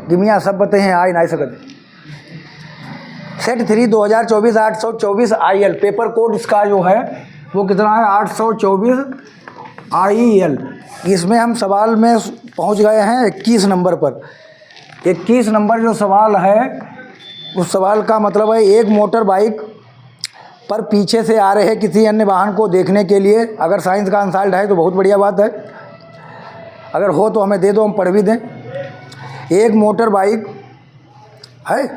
गिमिया सब बते हैं आई नहीं सकते। सेट 3 2024 824 IL पेपर कोड इसका जो है वो कितना है 824 IL। इसमें हम सवाल में पहुंच गए हैं 21 नंबर पर। 21 नंबर जो सवाल है उस सवाल का मतलब है एक मोटर बाइक पर पीछे से आ रहे किसी अन्य वाहन को देखने के लिए, अगर साइंस का आंसर है तो बहुत बढ़िया बात है, अगर हो तो हमें दे दो, हम पढ़ भी दें। एक मोटर बाइक है,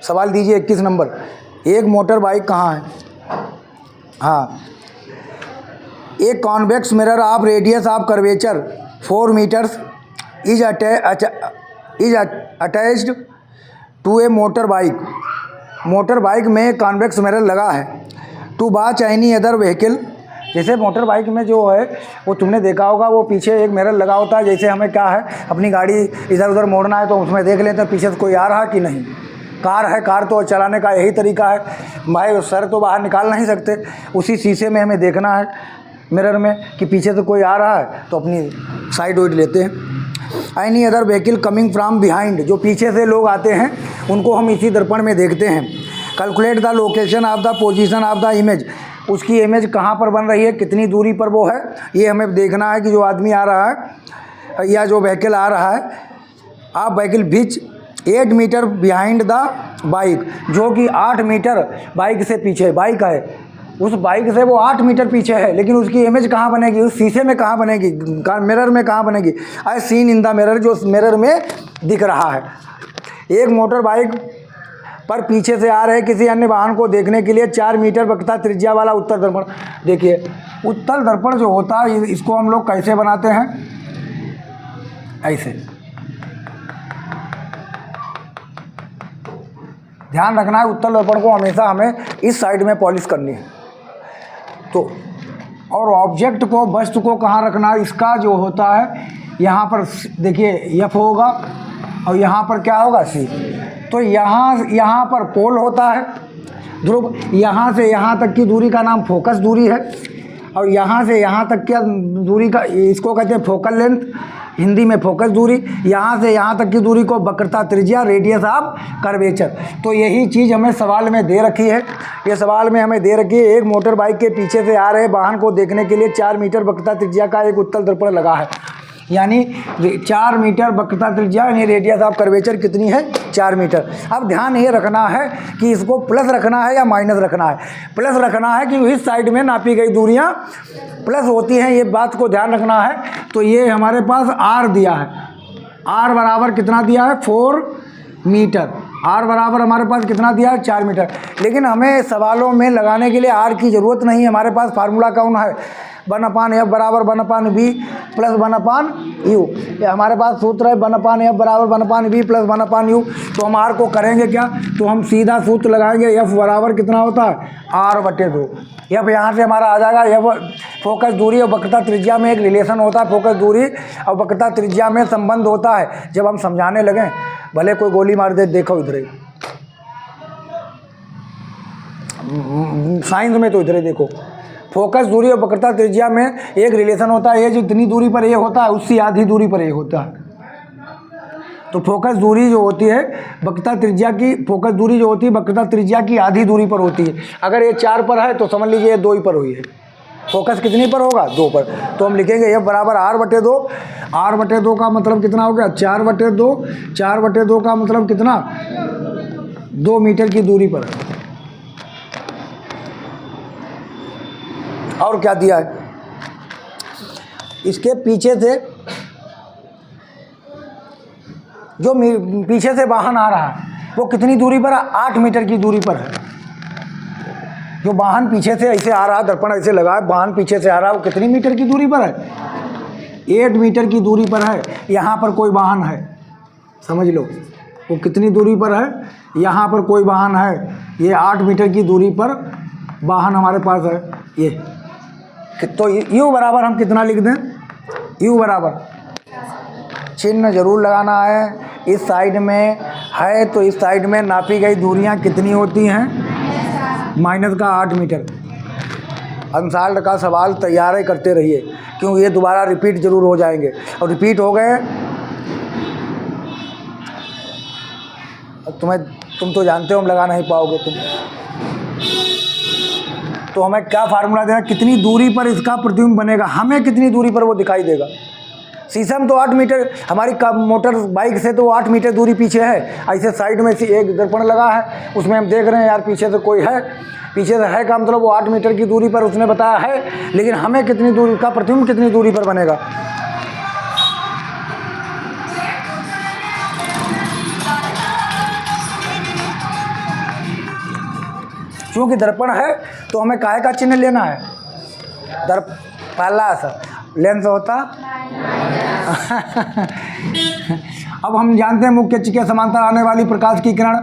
सवाल दीजिए 21 नंबर। एक मोटर बाइक कहाँ है? हाँ, एक convex mirror of radius of curvature 4 metres is attached to a motorbike. Motorbike में कॉन्वेक्स मिरर लगा है। To watch any other vehicle, जैसे मोटर बाइक में जो है वो तुमने देखा होगा वो पीछे एक मिरर लगा होता है। जैसे हमें क्या है अपनी गाड़ी इधर उधर मोड़ना है तो उसमें देख लेते हैं पीछे से कोई आ रहा है कि नहीं। कार है, कार तो चलाने का यही तरीका है, भाई सर तो बाहर निकाल नहीं सकते, उसी शीशे में हमें देखना है मिरर में कि पीछे से कोई आ रहा है तो अपनी साइड वाइड लेते हैं। Any other vehicle coming from behind, जो पीछे से लोग आते हैं उनको हम इसी दर्पण में देखते हैं। Calculate the location of the position of the image, उसकी इमेज कहाँ पर बन रही है, कितनी दूरी पर वो है, ये हमें देखना है कि जो आदमी आ रहा है या जो व्हीकल आ रहा है। आप व्हीकल बीच 8 मीटर बिहाइंड द बाइक, जो कि 8 मीटर बाइक से पीछे बाइक है, उस बाइक से वो 8 मीटर पीछे है, लेकिन उसकी इमेज कहाँ बनेगी, उस शीशे में कहाँ बनेगी, मिरर में कहाँ बनेगी, I seen in the mirror, जो मिरर में दिख रहा है। एक मोटर बाइक पर पीछे से आ रहे किसी अन्य वाहन को देखने के लिए 4 मीटर वक्रता त्रिज्या वाला उत्तर दर्पण। देखिए उत्तर दर्पण जो होता है इसको हम लोग कैसे बनाते हैं, ऐसे। ध्यान रखना है उत्तर दर्पण को हमेशा हमें इस साइड में पॉलिश करनी है। तो और ऑब्जेक्ट को, वस्तु को कहाँ रखना है, इसका जो होता है यहाँ पर देखिए F होगा और यहाँ पर क्या होगा C। तो यहाँ पर पोल होता है ध्रुव, यहाँ से यहाँ तक की दूरी का नाम फोकस दूरी है, और यहाँ से यहाँ तक की दूरी का इसको कहते हैं फोकल लेंथ, हिंदी में फोकस दूरी। यहाँ से यहाँ तक की दूरी को वक्रता त्रिज्या, रेडियस ऑफ कर्वेचर। तो यही चीज़ हमें सवाल में दे रखी है। ये सवाल में हमें दे रखी है एक मोटर बाइक के पीछे से आ रहे वाहन को देखने के लिए 4 मीटर वक्रता त्रिज्या का एक उत्तल दर्पण लगा है, यानी 4 मीटर वक्रता त्रिज्या, यानी रेडियस ऑफ कर्वेचर कितनी है 4 मीटर। अब ध्यान ये रखना है कि इसको प्लस रखना है या माइनस रखना है। प्लस रखना है कि इस साइड में नापी गई दूरियां प्लस होती हैं, ये बात को ध्यान रखना है। तो ये हमारे पास R दिया है, R बराबर कितना दिया है 4 मीटर, R बराबर हमारे पास कितना दिया है 4 मीटर। लेकिन हमें सवालों में लगाने के लिए R की ज़रूरत नहीं है, हमारे पास फार्मूला कौन है 1/F बराबर 1/V प्लस 1/U। ये हमारे पास सूत्र है 1/F बराबर 1/V प्लस 1/U। तो हम R को करेंगे क्या, तो हम सीधा सूत्र लगाएंगे F बराबर कितना होता है R/2। F यहाँ से हमारा आ जाएगा, F फोकस दूरी और वक्रता त्रिज्या में एक रिलेशन होता है, फोकस दूरी और वक्रता त्रिज्या में संबंध होता है। जब हम समझाने लगें, भले कोई गोली मार दे, देखो इधर ही साइंस में तो इधर ही देखो, फोकस दूरी और वक्रता त्रिज्या में एक रिलेशन होता है, ये जितनी दूरी पर ये होता है उससे आधी दूरी पर ये होता है। तो फोकस दूरी जो होती है वक्रता त्रिज्या की, फोकस दूरी जो होती है वक्रता त्रिज्या की आधी दूरी पर होती है। अगर ये 4 पर है तो समझ लीजिए ये 2 ही पर हुई है। फोकस कितनी पर होगा 2 पर। तो हम लिखेंगे F बराबर R/2। R/2 का मतलब कितना हो गया 4/2। 4/2 का मतलब कितना 2 मीटर की दूरी पर है। और क्या दिया है, इसके पीछे से जो पीछे से वाहन आ रहा है वो कितनी दूरी पर है 8 मीटर की दूरी पर है। जो वाहन पीछे से ऐसे आ रहा है, दर्पण ऐसे लगा है, वाहन पीछे से आ रहा है, वो कितनी मीटर की दूरी पर है 8 मीटर की दूरी पर है। यहाँ पर कोई वाहन है, समझ लो वो कितनी दूरी पर है, यहाँ पर कोई वाहन है, ये 8 मीटर की दूरी पर वाहन हमारे पास है ये। तो U बराबर हम कितना लिख दें, U बराबर चिन्ह जरूर लगाना है। इस साइड में है तो इस साइड में नापी गई दूरियां कितनी होती हैं माइनस का 8 मीटर। अंसाल्ट का सवाल तैयार करते रहिए क्योंकि ये दोबारा रिपीट जरूर हो जाएंगे, और रिपीट हो गए तुम तो जानते हो हम लगा नहीं पाओगे तुम। तो हमें क्या फार्मूला देना, कितनी दूरी पर इसका प्रतिबिंब बनेगा, हमें कितनी दूरी पर वो दिखाई देगा। शीशम तो 8 मीटर, हमारी मोटर बाइक से तो 8 मीटर दूरी पीछे है। ऐसे साइड में एक दर्पण लगा है, उसमें हम देख रहे हैं यार पीछे से कोई है, पीछे से है का मतलब वो 8 मीटर की दूरी पर उसने बताया है, लेकिन हमें कितनी दूरी का प्रतिबिंब कितनी दूरी पर बनेगा। क्योंकि दर्पण है तो हमें काहे का चिन्ह लेना है, पहला सा लेंस होता अब हम जानते हैं मुख्य अक्ष के समांतर आने वाली प्रकाश की किरण,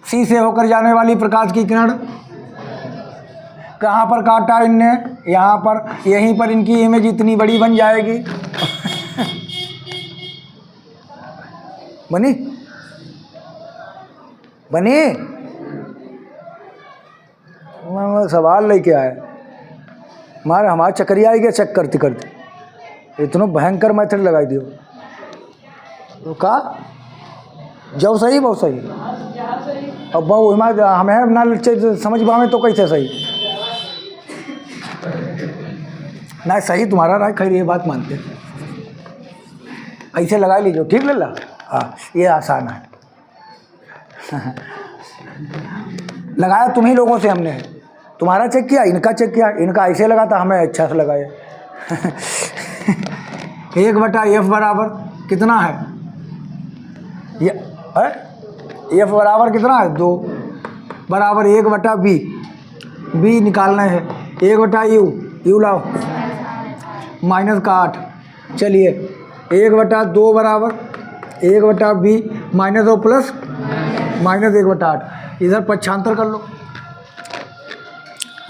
सी से होकर जाने वाली प्रकाश की किरण कहाँ पर काटा इनने, यहाँ पर, यहीं पर इनकी इमेज इतनी बड़ी बन जाएगी बनी बनी मैं सवाल लेके आया, हमारा चक्रिया आई गया चेक करते करते, इतना भयंकर मेथड लगाई दियो तो का जब सही बहुत सही। अब बहु हमें ना समझ पावे तो कैसे सही ना सही, तुम्हारा राय खैर ये बात मानते हैं, ऐसे लगा लीजिए ठीक ले ला। हाँ ये आसान है लगाया तुम्ही लोगों से हमने, तुम्हारा चेक किया, इनका चेक किया, इनका ऐसे लगा था, हमें अच्छा से लगाया 1/f बराबर कितना है, ये f बराबर कितना है 2 बराबर 1/b, b निकालना है 1/u लाओ माइनस का 8, चलिए 1/2 बराबर 1/b माइनस और प्लस माइनस 1/8, इधर पक्षांतर कर लो,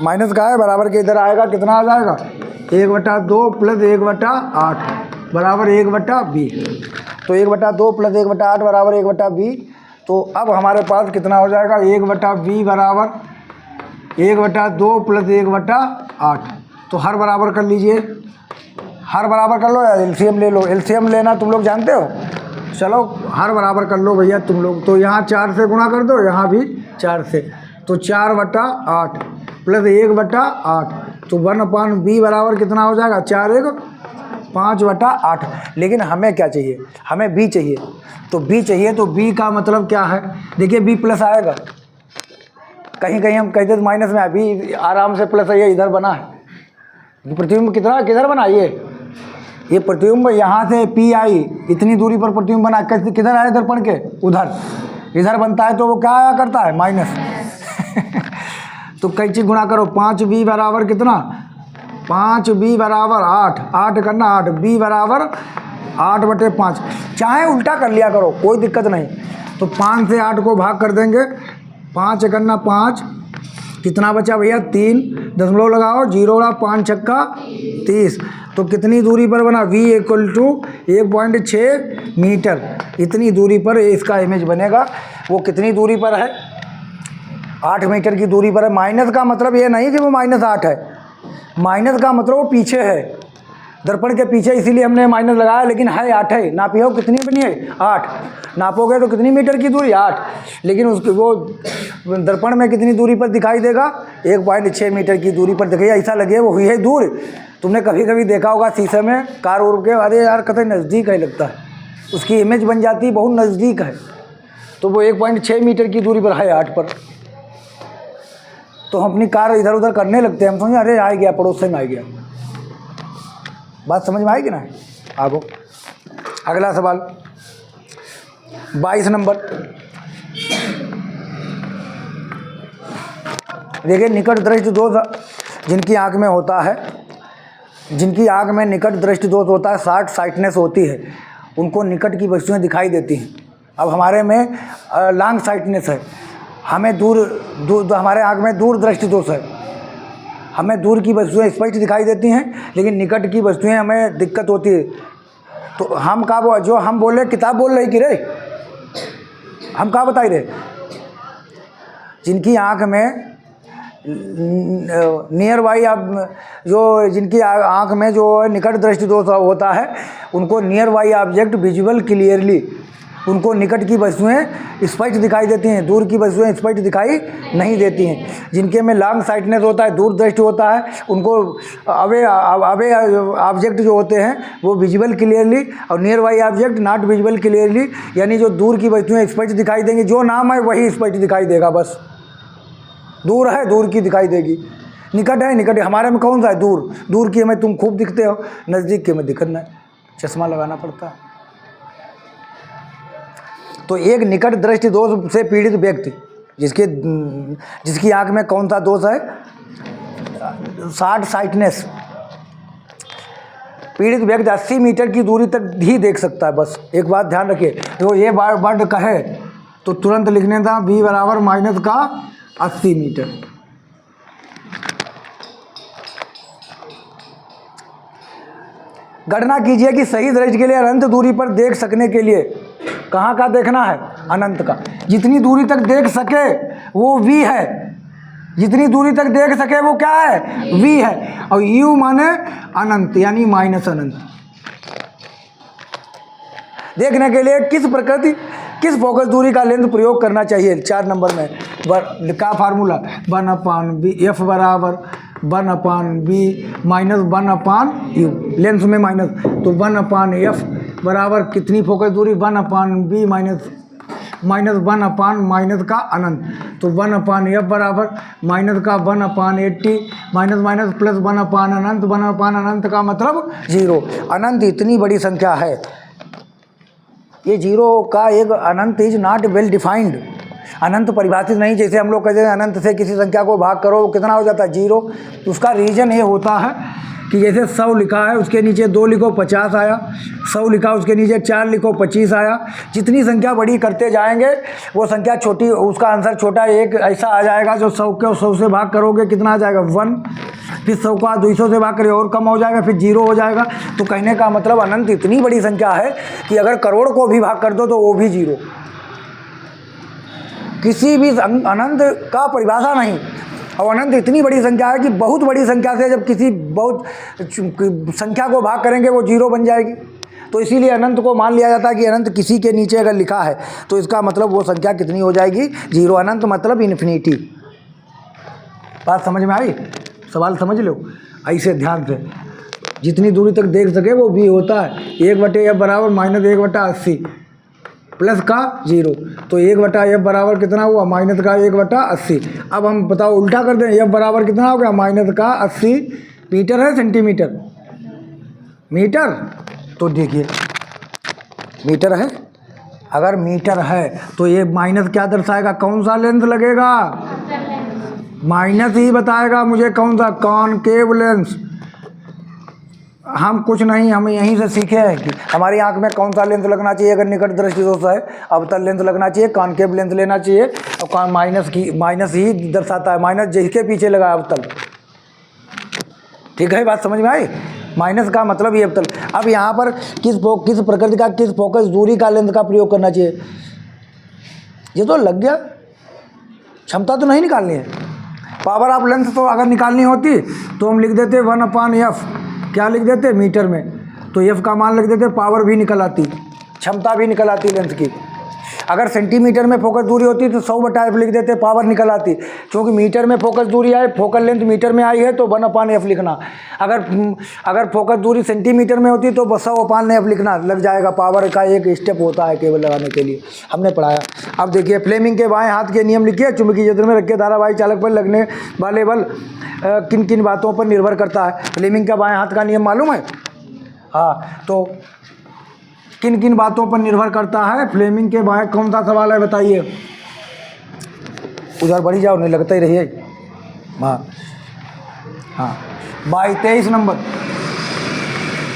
माइनस का है बराबर के इधर आएगा कितना आ जाएगा 1/2 प्लस 1/8 बराबर 1/b, तो 1/2 प्लस 1/8 बराबर 1/b। तो अब हमारे पास कितना हो जाएगा 1/b बराबर 1/2 प्लस 1/8, तो हर बराबर कर लीजिए, हर बराबर कर लो या एलसीएम ले लो, एलसीएम लेना तुम लोग जानते हो, चलो हर बराबर कर लो भैया तुम लोग, तो यहाँ 4 से गुणा कर दो, यहाँ भी 4 से, तो 4/8 प्लस 1/8, तो 1/b बराबर कितना हो जाएगा 4 5/8। लेकिन हमें क्या चाहिए, हमें b चाहिए, तो b चाहिए तो b का मतलब क्या है, देखिए b प्लस आएगा, कहीं कहीं हम कहते माइनस में, अभी आराम से प्लस है, ये इधर बना है प्रतिबिंब, कितना किधर बना ये प्रतिबिंब यहाँ से पी आई इतनी दूरी पर प्रतिबिंब बना, कैसे किधर आए दर्पण के उधर, इधर बनता है तो वो क्या आया करता है माइनस तो कैंची गुणा करो, 5b बराबर कितना, 5b बराबर 8, 8 करना 8, b बराबर 8/5, चाहे उल्टा कर लिया करो कोई दिक्कत नहीं, तो 5 से 8 को भाग कर देंगे, 5 करना 5, कितना बचा भैया 3, दशमलव लगाओ, 0 5 छक्का 30, तो कितनी दूरी पर बना v = 1.6 मीटर, इतनी दूरी पर इसका इमेज बनेगा। वो कितनी दूरी पर है 8 मीटर की दूरी पर है। माइनस का मतलब ये नहीं कि वो -8 है, माइनस का मतलब वो पीछे है, दर्पण के पीछे, इसीलिए हमने माइनस लगाया, लेकिन है 8 है, नापी हो कितनी बनी है 8, नापोगे तो कितनी मीटर की दूरी 8, लेकिन उसकी वो दर्पण में कितनी दूरी पर दिखाई देगा 1.6 मीटर की दूरी पर दिखाई, ऐसा लगे वो हुई है दूर। तुमने कभी कभी देखा होगा शीशे में कार उड़ के, अरे यार कतई नज़दीक है लगता है, उसकी इमेज बन जाती है बहुत नज़दीक है, तो वो 1.6 मीटर की दूरी पर है 8 पर, तो हम अपनी कार इधर उधर करने लगते हैं, हम समझे अरे आ गया पड़ोस में आ गया, बात समझ में आएगी ना। आगो अगला सवाल 22 नंबर, देखिए निकट दृष्टि दोष जिनकी आंख में होता है, जिनकी आंख में निकट दृष्टि दोष होता है, शार्ट साइटनेस होती है, उनको निकट की वस्तुएं दिखाई देती हैं। अब हमारे में लॉन्ग साइटनेस है, हमें दूर हमारे आंख में दूर दृष्टि दोष है, हमें दूर की वस्तुएं स्पष्ट दिखाई देती हैं, लेकिन निकट की वस्तुएं हमें दिक्कत होती है। तो हम का जो हम बोल रहे किताब बोल रही कि रे हम का बताई रहे, जिनकी आंख में नियर बाई आप जो जिनकी आंख में जो निकट दृष्टि दोष होता है, उनको near by object visual clearly उनको निकट की वस्तुएं स्पष्ट दिखाई देती हैं, दूर की वस्तुएं स्पष्ट दिखाई नहीं देती हैं। जिनके में लॉन्ग साइटनेस होता है, दूरदृष्टि होता है, उनको अवे ऑब्जेक्ट जो होते हैं वो विजिबल क्लियरली, और near by object not visible clearly, यानी जो दूर की वस्तुएं स्पष्ट दिखाई देंगी, जो नाम है वही स्पष्ट दिखाई देगा, बस दूर है दूर की दिखाई देगी, निकट है निकट है। हमारे में कौन सा है? दूर। दूर की हमें तुम खूब दिखते हो, नज़दीक की हमें दिखना है, चश्मा लगाना पड़ता है। तो एक निकट दृष्टि दोष से पीड़ित व्यक्ति जिसकी आंख में कौन सा दोष है? Short sightedness. पीड़ित व्यक्ति 80 मीटर की दूरी तक ही देख सकता है, बस। एक बात ध्यान रखिए, तो ये वर्ड कहे तो तुरंत लिखने था b बराबर माइनस का 80 मीटर। गणना कीजिए कि सही दृष्टि के लिए अनंत दूरी पर देख सकने के लिए कहाँ का देखना है? अनंत का। जितनी दूरी तक देख सके वो v है, जितनी दूरी तक देख सके वो क्या है? v है। और u माने अनंत, यानी माइनस अनंत। देखने के लिए किस फोकस दूरी का लेंथ प्रयोग करना चाहिए? 4 नंबर में क्या फार्मूला? 1/b, f बराबर 1/b माइनस 1/u, लेंथ में माइनस, तो 1/f बराबर कितनी फोकस दूरी? 1/b माइनस 1 माइनस का अनंत, तो 1/f बराबर माइनस का 1/80 माइनस प्लस 1/अनंत, 1/अनंत का मतलब 0। अनंत इतनी बड़ी संख्या है, ये 0 का एक अनंत इज नॉट वेल डिफाइंड। अनंत परिभाषित नहीं, जैसे हम लोग कहते हैं अनंत से किसी संख्या को भाग करो, कितना हो जाता है? 0। तो उसका रीज़न ये होता है कि जैसे 100 लिखा है, उसके नीचे 2 लिखो 50 आया, 100 लिखा उसके नीचे 4 लिखो 25 आया। जितनी संख्या बड़ी करते जाएंगे वो संख्या छोटी, उसका आंसर छोटा एक ऐसा आ जाएगा जो 100 को 100 से भाग करोगे कितना आ जाएगा? 1। फिर 100 का 200 से भाग करिए और कम हो जाएगा, फिर 0 हो जाएगा। तो कहने का मतलब अनंत इतनी बड़ी संख्या है कि अगर करोड़ को भी भाग कर दो तो वो भी 0। किसी भी अनंत का परिभाषा नहीं। और अनंत इतनी बड़ी संख्या है कि बहुत बड़ी संख्या से जब किसी बहुत संख्या को भाग करेंगे वो 0 बन जाएगी। तो इसीलिए अनंत को मान लिया जाता है कि अनंत किसी के नीचे अगर लिखा है तो इसका मतलब वो संख्या कितनी हो जाएगी? 0। अनंत मतलब इन्फिनिटी। बात समझ में आई? सवाल समझ लो ऐसे ध्यान से। जितनी दूरी तक देख सके वो भी होता है 1/f बराबर माइनस 1/80 प्लस का 0, तो 1/f बराबर कितना हुआ? माइनस का 1/80। अब हम बताओ उल्टा कर दें, f बराबर कितना हो गया? माइनस का 80 मीटर है सेंटीमीटर? मीटर। तो देखिए मीटर है, अगर मीटर है तो ये माइनस क्या दर्शाएगा? कौन सा लेंस लगेगा? माइनस ही बताएगा मुझे कौन सा? Concave lens. हम कुछ नहीं, हम यहीं से सीखे हैं कि हमारी आंख में कौन सा लेंस लगना चाहिए अगर निकट दृष्टि दोष है? अवतल लेंस लगना चाहिए, कॉनकेव लेंस लेना चाहिए। और माइनस ही दर्शाता है, माइनस जिसके पीछे लगा अवतल। ठीक है, बात समझ में आई? माइनस का मतलब ये अवतल। अब यहाँ पर किस प्रकृति का, किस फोकस दूरी का लेंस का प्रयोग करना चाहिए? ये तो लग गया, क्षमता तो नहीं निकालनी है। पावर ऑफ लेंस तो अगर निकालनी होती तो हम लिख देते 1/f, क्या लिख देते? मीटर में। तो f का मान लिख देते, पावर भी निकल आती, क्षमता भी निकल आती लेंस की। अगर सेंटीमीटर में फोकस दूरी होती तो 100/f लिख देते, पावर निकल आती। क्योंकि मीटर में फोकस दूरी आए, फोकल लेंथ मीटर में आई है तो 1/f लिखना। अगर फोकस दूरी सेंटीमीटर में होती तो 100/f लिखना लग जाएगा। पावर का एक स्टेप होता है केवल लगाने के लिए, हमने पढ़ाया। अब देखिए फ्लेमिंग के बाएं हाथ के नियम लिखिए। चुंबकीय क्षेत्र में रखे धारावाही चालक पर लगने वाले बल किन किन बातों पर निर्भर करता है? फ्लेमिंग का बाएं हाथ का नियम मालूम है? हाँ, तो किन किन बातों पर निर्भर करता है? फ्लेमिंग के बाएं, कौन सा सवाल है बताइए? उधर बढ़ी जाओ, नहीं लगता ही रहिए। हाँ हाँ, 23 नंबर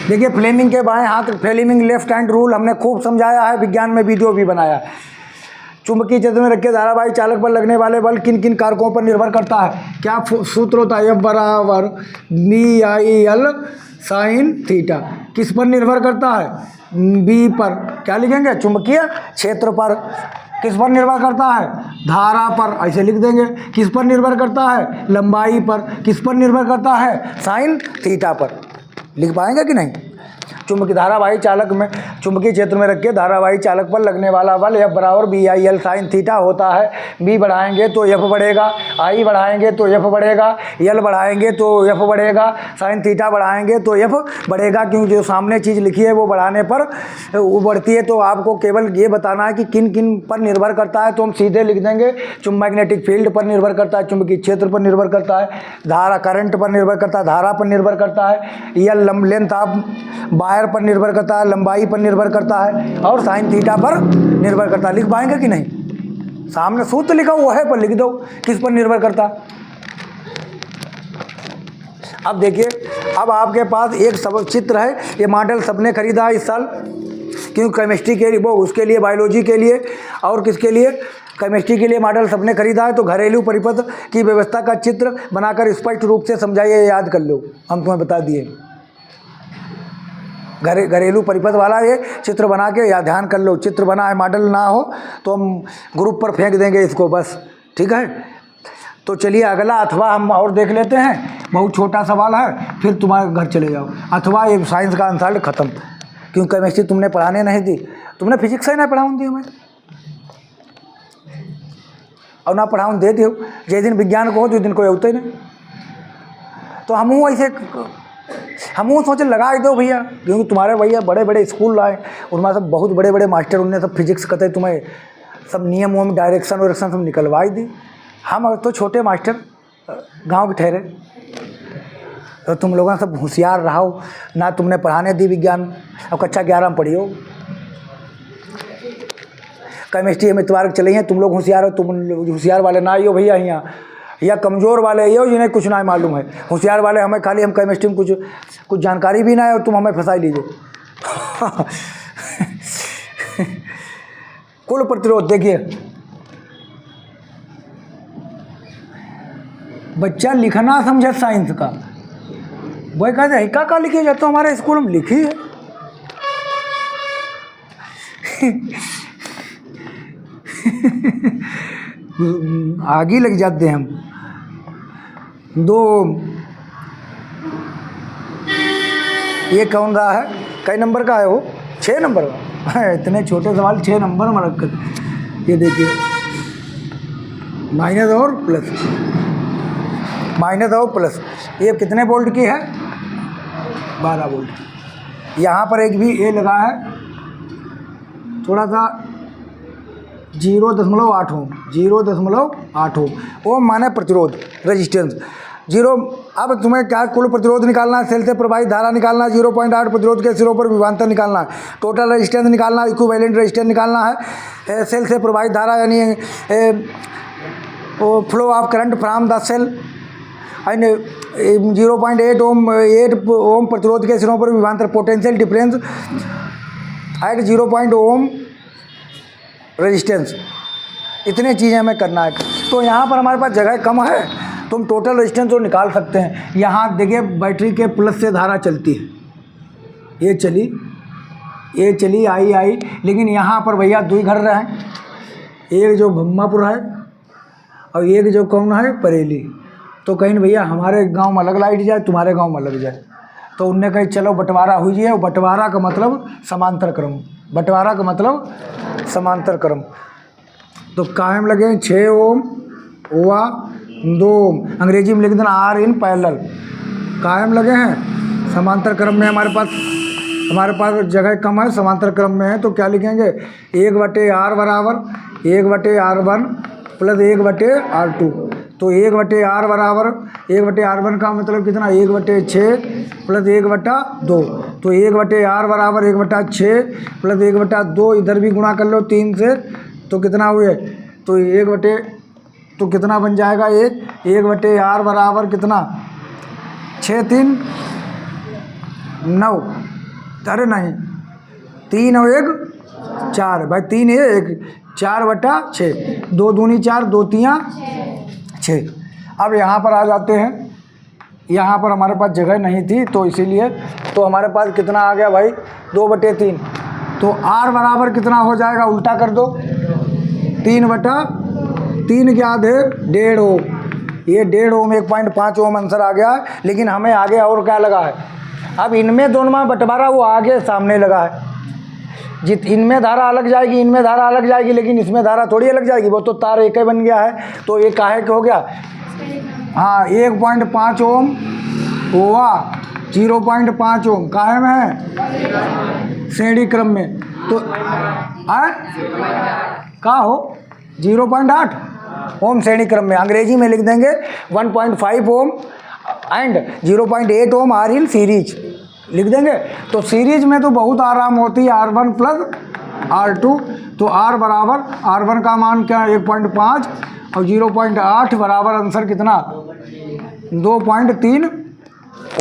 देखिए। फ्लेमिंग के बाएं हाथ, फ्लेमिंग लेफ्ट हैंड रूल हमने खूब समझाया है, विज्ञान में वीडियो भी बनाया है। चुंबकीय क्षेत्र में रखे धारावाही चालक पर लगने वाले बल किन किन कारकों पर निर्भर करता है? क्या सूत्र होता है? F बराबर BIL साइन थीटा। किस पर निर्भर करता है? B पर। क्या लिखेंगे? चुंबकीय क्षेत्र पर। किस पर निर्भर करता है? धारा पर, ऐसे लिख देंगे। किस पर निर्भर करता है? लंबाई पर। किस पर निर्भर करता है? साइन थीटा पर। लिख पाएंगे कि नहीं? चुंबकीय धारावाही चालक में चुंबकीय क्षेत्र में रखिए धारावाही चालक पर लगने वाला बल F बराबर BI/L sin थीटा होता है। B बढ़ाएंगे तो F बढ़ेगा, I बढ़ाएंगे तो F बढ़ेगा, L बढ़ाएंगे तो F बढ़ेगा, sin थीटा बढ़ाएंगे तो F बढ़ेगा, क्योंकि जो सामने चीज़ लिखी है वो बढ़ाने पर वो बढ़ती है। तो आपको केवल ये बताना है कि किन किन पर निर्भर करता है, तो हम सीधे लिख देंगे मैग्नेटिक फील्ड पर निर्भर करता है, चुंबकीय क्षेत्र पर निर्भर करता है, धारा करंट पर निर्भर करता है, धारा पर निर्भर करता है, या लेंथ ऑफ वायर पर निर्भर करता है, लंबाई पर निर्भर करता है, और साइन थीटा पर निर्भर करता है। लिख पाएंगे कि नहीं? सामने सूत्र लिखा हुआ है पर लिख दो किस पर निर्भर करता है। अब देखिए, अब आपके पास एक सब चित्र है, ये मॉडल सबने खरीदा है इस साल, क्योंकि केमिस्ट्री के लिए वो उसके लिए, बायोलॉजी के लिए और किसके लिए, केमिस्ट्री के लिए मॉडल सबने खरीदा है। तो घरेलू परिपथ की व्यवस्था का चित्र बनाकर स्पष्ट रूप से समझाइए, याद कर लो, हम तुम्हें बता दिए। घरेलू परिपथ वाला ये चित्र बना के या ध्यान कर लो, चित्र बना है, मॉडल ना हो तो हम ग्रुप पर फेंक देंगे इसको बस, ठीक है। तो चलिए अगला अथवा हम और देख लेते हैं, बहुत छोटा सवाल है, फिर तुम्हारे घर चले जाओ। अथवा ये साइंस का आंसर खत्म, क्योंकि केमिस्ट्री तुमने पढ़ाने नहीं दी, तुमने फिजिक्स ही ना पढ़ाऊँ दी हमें, और ना पढ़ाऊँ दे दियो। जिस दिन विज्ञान को हो जिस दिन कोई होते ही नहीं, तो हमू ऐसे हमू सोचे लगा दो भैया, क्योंकि तुम्हारे भैया बड़े बड़े स्कूल आए, उनमें सब बहुत बड़े बड़े मास्टर, उनने सब फिजिक्स कहते तुम्हें सब नियम वम डायरेक्शन वायरेक्शन सब निकलवाई दी। हम तो छोटे मास्टर गांव के ठहरे, तो तुम लोगों सब होशियार रहो ना, तुमने पढ़ाने दी विज्ञान। अब कक्षा 11 में पढ़ी हो, केमिस्ट्री हम इतवार चले हैं, तुम लोग होशियार हो, तुम होशियार वाले ना आइयो भैया यहाँ, या कमज़ोर वाले ये हो जिन्हें कुछ ना मालूम है। होशियार वाले हमें खाली, हम केमिस्ट्री में कुछ जानकारी भी ना है और तुम हमें फंसा लीजिए। कुल प्रतिरोध देखिए, बच्चा लिखना समझे साइंस का, वही कहते हैं का लिखिए जाता, हमारे स्कूल में लिखी है। आगे लग जाते हैं हम। दो ये कौन रहा है, कई नंबर का है वो? 6 नंबर का। इतने छोटे सवाल 6 नंबर में रख कर, ये देखिए माइनस और प्लस, माइनस और प्लस, ये कितने वोल्ट की है? 12 वोल्ट। यहाँ पर एक भी ए लगा है, थोड़ा सा 0.8 ओम, 0.8 ओम। ओम माने प्रतिरोध, रेजिस्टेंस 0। अब तुम्हें क्या कुल प्रतिरोध निकालना है, सेल से प्रवाहित धारा निकालना है, 0.8 प्रतिरोध के सिरों पर विभवांतर निकालना है, टोटल रेजिस्टेंस निकालना है, इक्विवेलेंट रेजिस्टेंस निकालना है, सेल से प्रवाहित धारा यानी flow of current from the cell, and 0.8 ohm प्रतिरोध के सिरों पर विभवांतर, potential difference at 0.8 ohm resistance. इतने चीज़ें हमें करना है। तो यहाँ पर हमारे पास जगह कम है, तुम टोटल रेजिस्टेंस तो निकाल सकते हैं। यहाँ देखिए बैटरी के प्लस से धारा चलती है, ये चली आई, लेकिन यहाँ पर भैया 2 घर रहे हैं, एक जो भम्मापुर है और एक जो कौन है बरेली। तो कहीं भैया हमारे गांव में अलग लाइट जाए, तुम्हारे गांव में अलग जाए, तो उनने कही चलो बंटवारा हुई है। बंटवारा का मतलब समांतर क्रम, बंटवारा का मतलब समांतर क्रम। तो कायम लगे 6 ओम हुआ 2 ओम, अंग्रेजी में लिख देना आर इन पैरेलल, कायम लगे हैं समांतर क्रम में। हमारे पास जगह कम है, समांतर क्रम में है, तो क्या लिखेंगे 1/r बराबर 1/r1 प्लस 1/r2। तो 1/r बराबर 1/r1 का मतलब कितना, 1/6 प्लस 1/2। तो 1/r बराबर 1/6 प्लस 1/2, इधर भी गुणा कर लो 3 से, तो कितना हुए, तो 1/, तो कितना बन जाएगा 1/r बराबर कितना, 6 3 9, अरे नहीं 3 और 1 4, भाई 3 है 1, 4/6, 2 दूनी 4, 2 तियाँ 6। अब यहाँ पर आ जाते हैं, यहाँ पर हमारे पास जगह नहीं थी तो इसीलिए, तो हमारे पास कितना आ गया भाई 2/3। तो r बराबर कितना हो जाएगा, उल्टा कर दो, 3/3 क्या आधे 1.5 ओम, ये 1.5 ओम 1.5 ओम आंसर आ गया। लेकिन हमें आगे और क्या लगा है, अब इनमें दोनों में बंटवारा वो आगे सामने लगा है, जित इनमें धारा अलग जाएगी, इनमें धारा अलग जाएगी, लेकिन इसमें धारा थोड़ी अलग जाएगी, वो तो तार एक ही बन गया है। तो ये काहे के हो गया, हाँ 1.5 ओम हुआ 0.5 ओम काहे में है, श्रेणी क्रम में। तो का हो 0.8 ओम श्रेणी क्रम में, अंग्रेजी में लिख देंगे 1.5 ohm and 0.8 ohm are in series लिख देंगे। तो सीरीज में तो बहुत आराम होती है, R1 प्लस R2, तो R बराबर R1 का मान क्या 1.5 और 0.8 बराबर आंसर कितना 2.3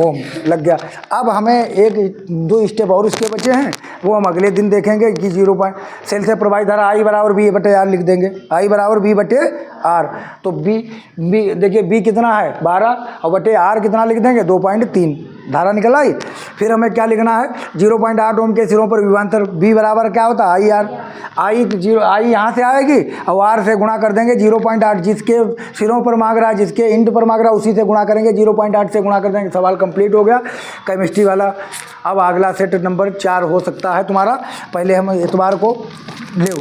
ओम लग गया। अब हमें एक दो स्टेप और इसके बचे हैं, वो हम अगले दिन देखेंगे कि सेल से प्रवाहित धारा I बराबर B बटे R लिख देंगे, I बराबर B बटे R। तो B देखिए B कितना है 12 और बटे R कितना लिख देंगे 2.3, धारा निकल आई। फिर हमें क्या लिखना है 0.8 ओम के सिरों पर विभवांतर B बराबर क्या होता है IR, I यहाँ से आएगी और R से गुणा कर देंगे 0.8, जिसके सिरों पर मांग रहा है, जिसके इंट पर मांग रहा है उसी से गुणा करेंगे, 0.8 से गुणा कर देंगे। सवाल कंप्लीट हो गया केमिस्ट्री वाला। अब अगला सेट नंबर 4 हो सकता है तुम्हारा, पहले हम इतवार को ले